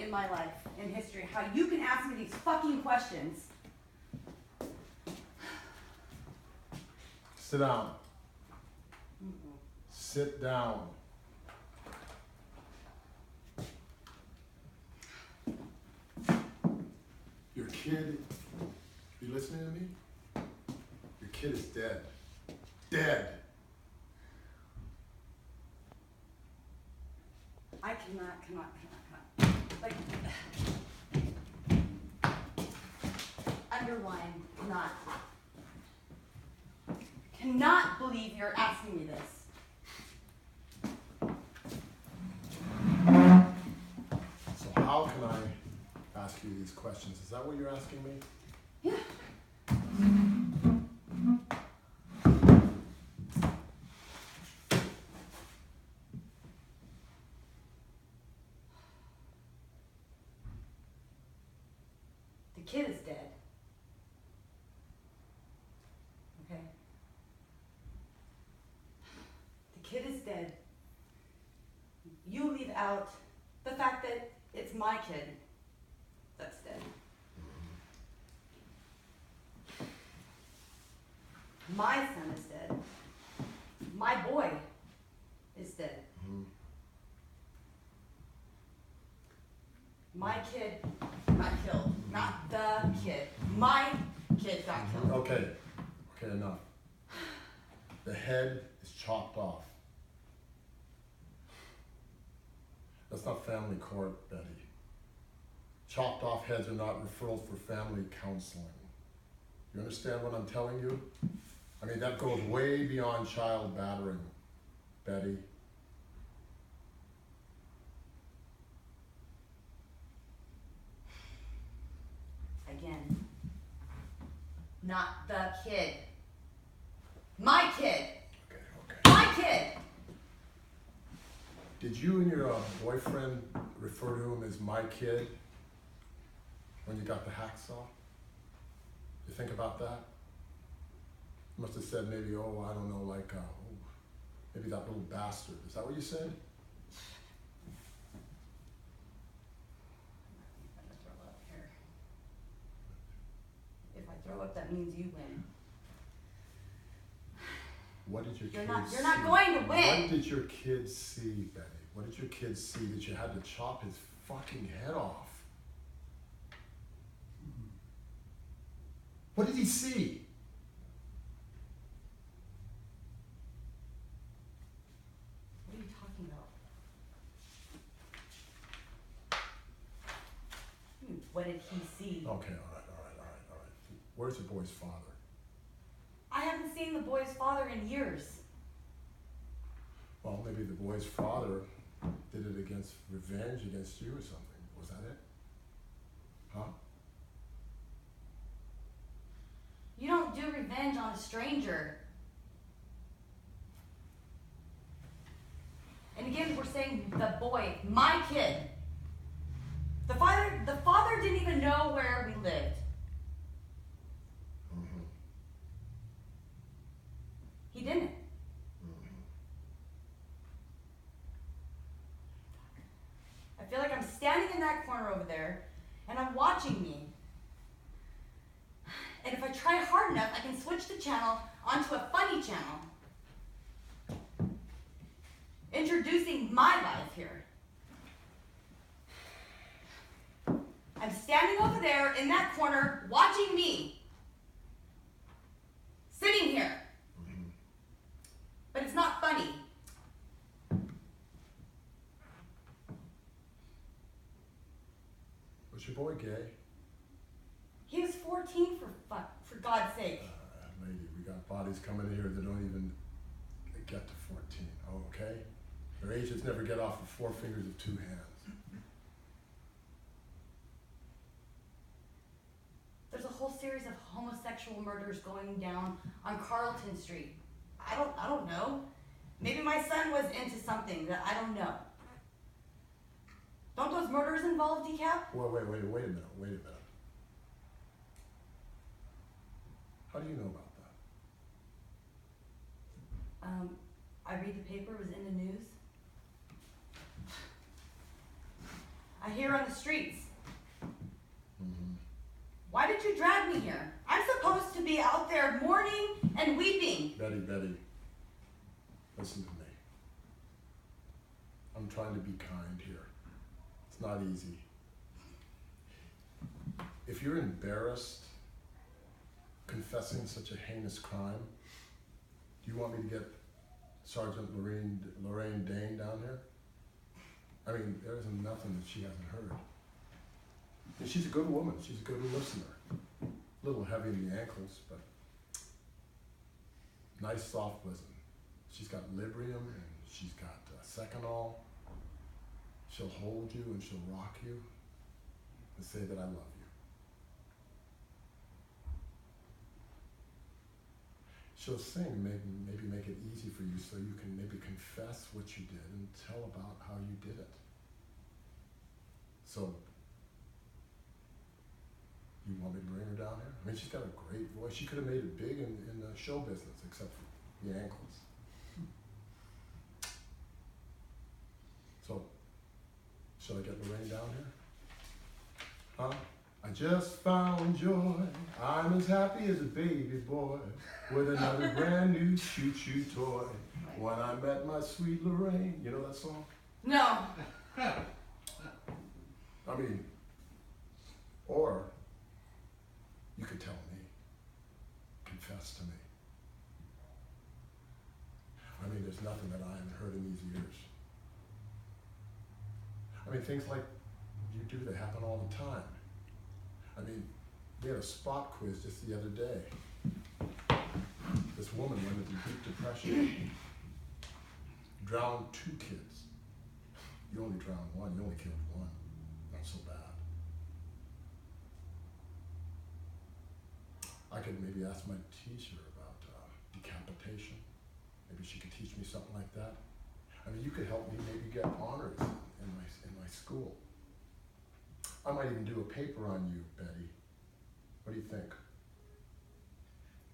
in my life, in history, how you can ask me these fucking questions. Sit down. Sit down. Your kid, you listening to me? Your kid is dead. Dead. I cannot. Like, underline, cannot believe you're asking me this. So how can I ask you these questions? Is that what you're asking me? Yeah. The kid is dead. Okay? The kid is dead. You leave out the fact that it's my kid that's dead. My son is dead. My boy is dead. My kid got killed. Not the kid. My kid got killed. Okay, enough. The head is chopped off. That's not family court, Betty. Chopped off heads are not referrals for family counseling. You understand what I'm telling you? I mean, that goes way beyond child battering, Betty. Again. Not the kid. My kid. Okay. My kid. Did you and your boyfriend refer to him as my kid when you got the hacksaw? You think about that? You must have said maybe, oh, I don't know, like, maybe that little bastard. Is that what you said? I'm gonna throw up here. If I throw up, that means you win. What did your kids see? You're not going to win. What did your kids see, Betty? What did your kids see that you had to chop his fucking head off? What did he see? What are you talking about? What did he see? Okay, all right. Where's the boy's father? I haven't seen the boy's father in years. Well, maybe the boy's father did it against revenge against you or something. Was that it? Huh? You don't do revenge on a stranger. And again, we're saying the boy, my kid. The father didn't even know where we lived. Mm-hmm. He didn't. I feel like I'm standing in that corner over there, and I'm watching me. And if I try hard enough, I can switch the channel onto a funny channel. Introducing my life here. I'm standing over there in that corner, watching me. Sitting here. But it's not funny. Was your boy gay? He was 14 for God's sake. Lady, we got bodies coming in here that don't even get to 14. Oh, okay? Their ages never get off of 4 fingers of 2 hands. There's a whole series of homosexual murders going down on Carlton Street. I don't know. Maybe my son was into something that I don't know. Don't those murders involve decap? Well, wait a minute. How do you know about that? I read the paper, it was in the news. I hear on the streets. Mm-hmm. Why did you drag me here? I'm supposed to be out there mourning and weeping. Betty, listen to me. I'm trying to be kind here. It's not easy. If you're embarrassed confessing such a heinous crime, do you want me to get Sergeant Lorraine Dane down here? I mean, there isn't nothing that she hasn't heard. And she's a good woman. She's a good listener. A little heavy in the ankles, but nice soft listen. She's got Librium and she's got Seconal. She'll hold you and she'll rock you and say that I love you. She'll sing, maybe make it easy for you so you can maybe confess what you did and tell about how you did it. So, you want me to bring her down here? I mean, she's got a great voice. She could have made it big in the show business, except for the ankles. So, shall I get Lorraine down here? Huh? I just found joy. I'm as happy as a baby boy with another brand new choo-choo toy. When I met my sweet Lorraine. You know that song? No. I mean, or you could tell me, confess to me. I mean, there's nothing that I haven't heard in these years. I mean, things like you do, they happen all the time. I mean, we had a spot quiz just the other day. This woman went into deep depression, drowned 2 kids. You only drowned 1, you only killed 1. Not so bad. I could maybe ask my teacher about decapitation. Maybe she could teach me something like that. I mean, you could help me maybe get honors in my school. I might even do a paper on you, Betty. What do you think?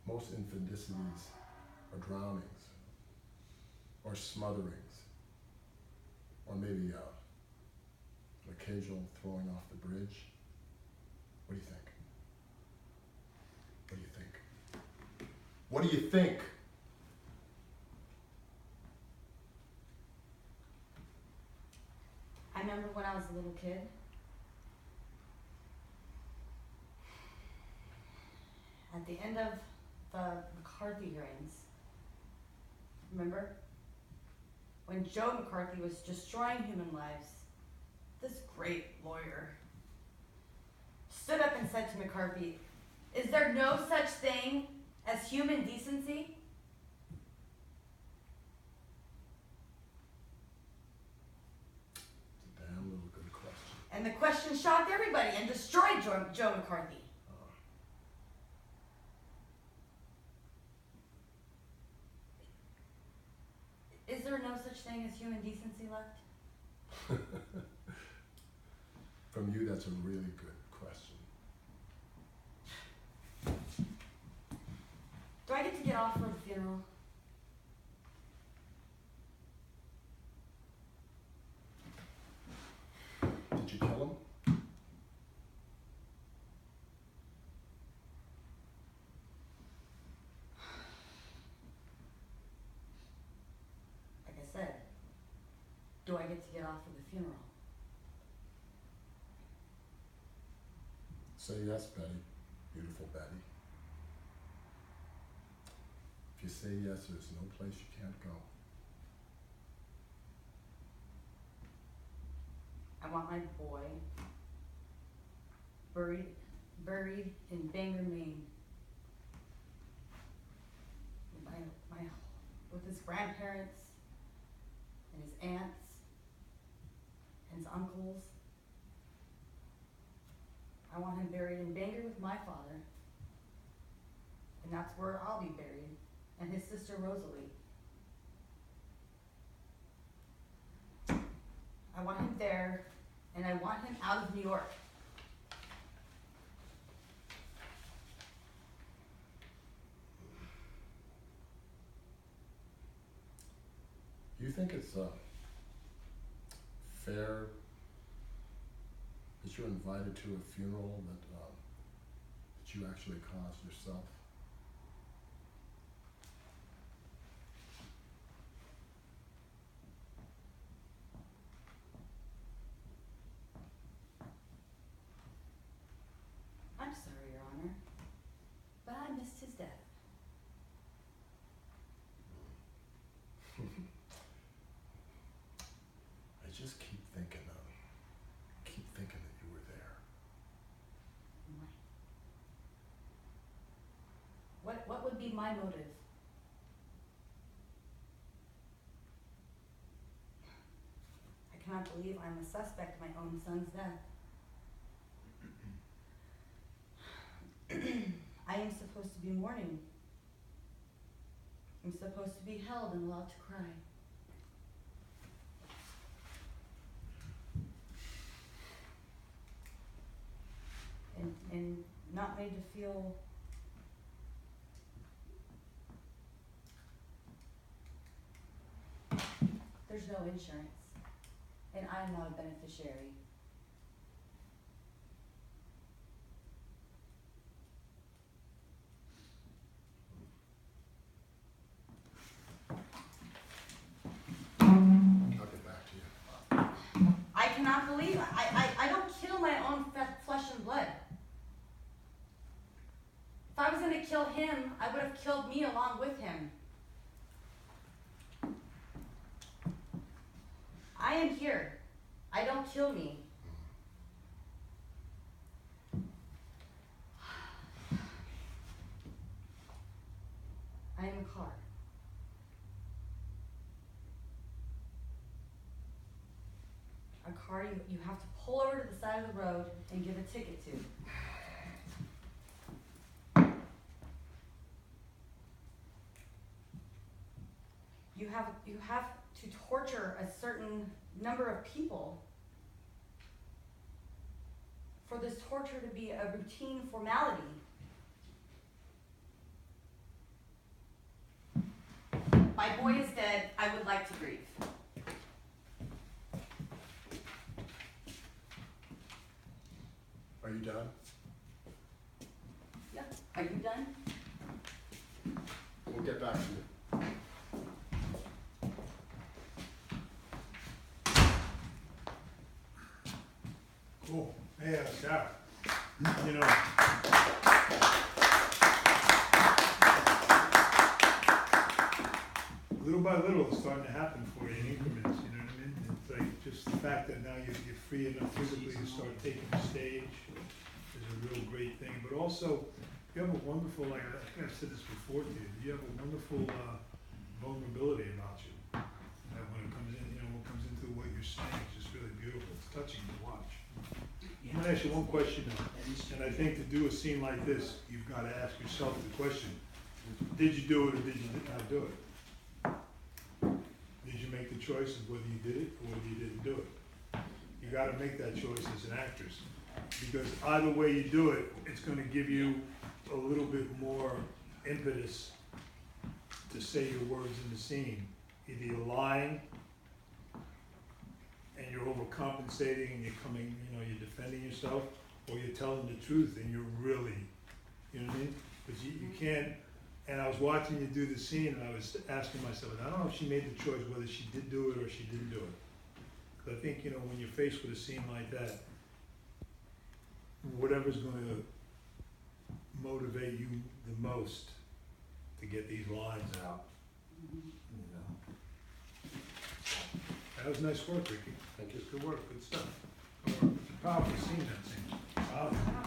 Most infanticides are drownings, or smotherings, or maybe an occasional throwing off the bridge. What do you think? What do you think? What do you think? I remember when I was a little kid. At the end of the McCarthy hearings, remember? When Joe McCarthy was destroying human lives, this great lawyer stood up and said to McCarthy, "Is there no such thing as human decency?" It's a damn little good question. And the question shocked everybody and destroyed Joe McCarthy. Is there no such thing as human decency left? From you, that's a really good question. Do I get to get off for the funeral? Did you kill him? Like I said, do I get to get off for the funeral? Say yes, Betty. Beautiful Betty. If you say yes, there's no place you can't go. I want my boy buried in Bangor, Maine. With his grandparents and his aunts and his uncles. I want him buried in Bangor with my father. And that's where I'll be buried. And his sister Rosalie. I want him there, and I want him out of New York. Do you think it's fair that you're invited to a funeral that you actually caused yourself? I'm sorry, Your Honor, but I missed his death. I just keep thinking that you were there. What would be my motive? I cannot believe I'm a suspect in my own son's death. I am supposed to be mourning. I'm supposed to be held and allowed to cry. And not made to feel there's no insurance, and I'm not a beneficiary. I'll get back to you. I cannot believe I don't kill my own flesh and blood. If I was going to kill him, I would have killed me along with him. I am here. I don't kill me. I am a car. A car you have to pull over to the side of the road and give a ticket to. You have to torture a certain number of people for this torture to be a routine formality. My boy is dead. I would like to grieve. Are you done? Yeah. Are you done? We'll get back to you. Cool. Hey, Sarah, you know, little by little it's starting to happen for you in increments, you know what I mean? It's like just the fact that now you're free enough physically to start taking the stage is a real great thing. But also, you have a wonderful, like I think I've said this before to you, you have a wonderful vulnerability about you. That when it comes in, you know, what comes into what you're saying, it's just really beautiful. It's touching to watch. I'm gonna ask you one question now, and I think to do a scene like this, you've gotta ask yourself the question, did you do it or did you not do it? Did you make the choice of whether you did it or whether you didn't do it? You gotta make that choice as an actress, because either way you do it, it's gonna give you a little bit more impetus to say your words in the scene. Either you're lying, and you're overcompensating and you're coming, you know, you're defending yourself, or you're telling the truth and you're really, you know what I mean? But you can't, and I was watching you do the scene and I was asking myself, I don't know if she made the choice whether she did do it or she didn't do it. But I think, you know, when you're faced with a scene like that, whatever's gonna motivate you the most to get these lines out, you know. That was nice work, Ricky. Thank you. Good work, good stuff. It's a powerful scene, that scene. Powerful.